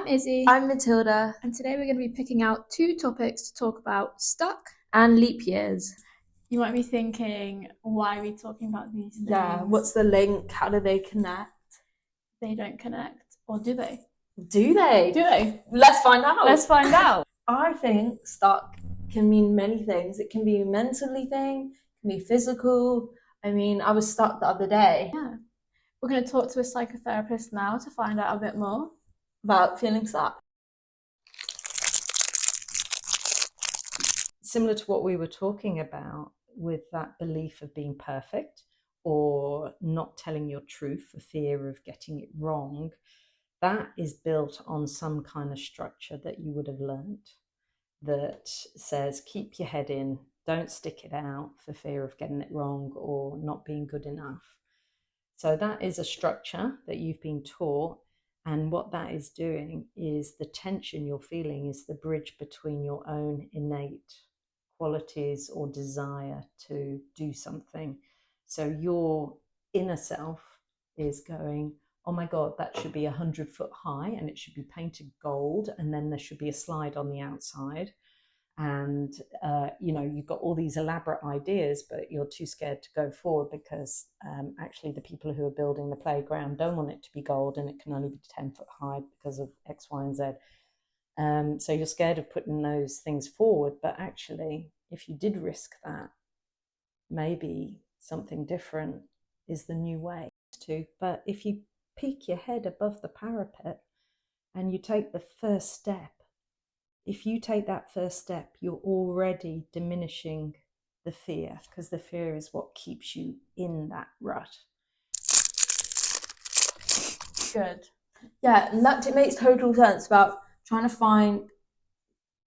Izzy. I'm Matilda. And today we're going to be picking out 2 topics to talk about: stuck And leap years. You might be thinking, why are we talking about these things? Yeah, what's the link? How do they connect? They don't connect, or do they? Do they? Do they? Let's find out. Let's find out. I think stuck can mean many things. It can be a mentally thing, it can be physical. I mean, I was stuck the other day. Yeah. We're going to talk to a psychotherapist now to find out a bit more about feeling stuck. Similar to what we were talking about with that belief of being perfect or not telling your truth for fear of getting it wrong, that is built on some kind of structure that you would have learned that says keep your head in, don't stick it out for fear of getting it wrong or not being good enough. So that is a structure that you've been taught, and what that is doing is the tension you're feeling is the bridge between your own innate qualities or desire to do something. So your inner self is going, oh my God, that should be 100 foot high and it should be painted gold, and then there should be a slide on the outside. And you've got all these elaborate ideas, but you're too scared to go forward because actually the people who are building the playground don't want it to be gold, and it can only be 10 foot high because of X, Y, and Z. So you're scared of putting those things forward, but actually, if you did risk that, maybe something different is the new way to. But if you peek your head above the parapet and you take the first step, if you take that first step, you're already diminishing the fear, because the fear is what keeps you in that rut. Good. Yeah, and that makes total sense about trying to find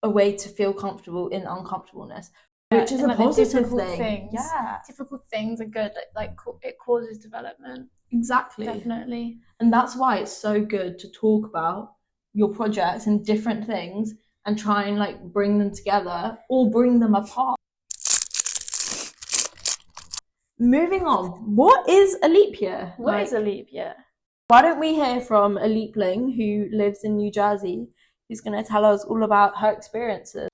a way to feel comfortable in uncomfortableness, which is a positive thing. Yeah, difficult things are good. Like it causes development. Exactly. Definitely. And that's why it's so good to talk about your projects and different things and try and bring them together or bring them apart. Moving on, what is a leap year? What is a leap year? Why don't we hear from a leapling who lives in New Jersey, who's going to tell us all about her experiences.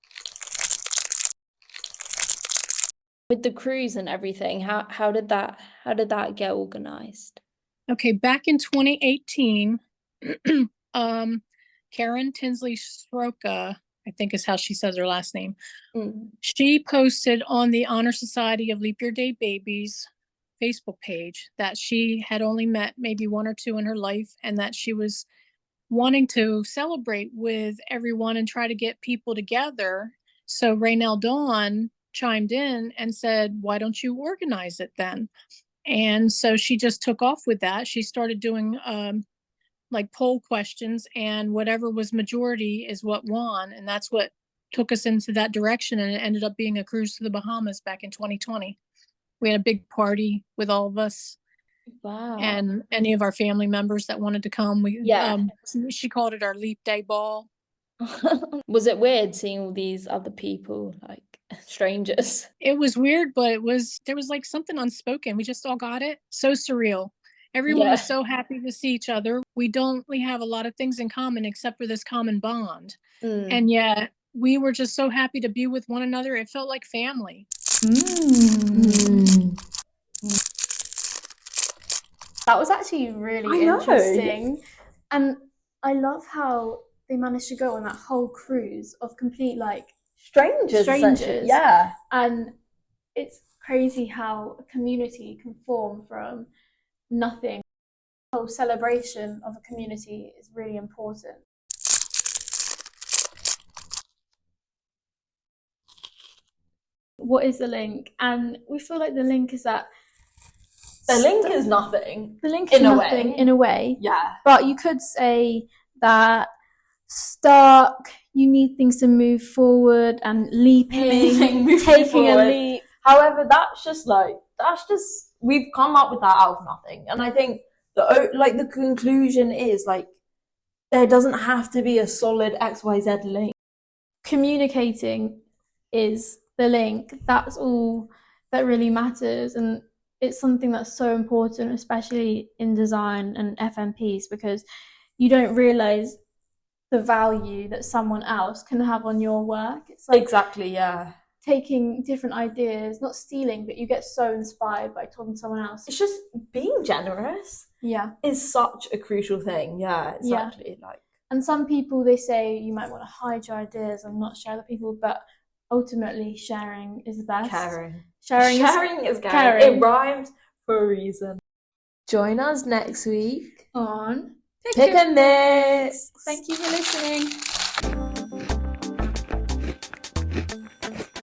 With the cruise and everything, how did that get organized? Okay, back in 2018, Karen Tinsley Sroka, I think is how she says her last name. She posted on the Honor Society of Leap Year Day Babies Facebook page that she had only met maybe 1 or 2 in her life, and that she was wanting to celebrate with everyone and try to get people together. So Raynell Dawn chimed in and said, why don't you organize it then? And so she just took off with that. She started doing poll questions, and whatever was majority is what won. And that's what took us into that direction. And it ended up being a cruise to the Bahamas back in 2020. We had a big party with all of us. Wow. And any of our family members that wanted to come. She called it our Leap Day Ball. Was it weird seeing all these other people, like strangers? It was weird, but there was like something unspoken. We just all got it. So surreal. Everyone was so happy to see each other. We don't really have a lot of things in common except for this common bond. And yet we were just so happy to be with one another. It felt like family. That was actually really interesting. And I love how they managed to go on that whole cruise of complete strangers. Yeah. And it's crazy how a community can form from nothing. The whole celebration of a community is really important. What is the link? And we feel like the link is that the link is nothing. The link is nothing in a way. Yeah. But you could say that stuck, you need things to move forward, and taking a leap. However, that's just we've come up with that out of nothing. And I think the conclusion is there doesn't have to be a solid XYZ link. Communicating is the link. That's all that really matters. And it's something that's so important, especially in design and FMPs, because you don't realize the value that someone else can have on your work. It's like Exactly, yeah. taking different ideas, not stealing, but you get so inspired by talking to someone else. It's just being generous Yeah. is such a crucial thing. Yeah, exactly. Like, and some people, they say you might want to hide your ideas and not share with people, but ultimately sharing is the best. Sharing is caring. It rhymes for a reason. Join us next week on Pick a Mix. Thank you for listening.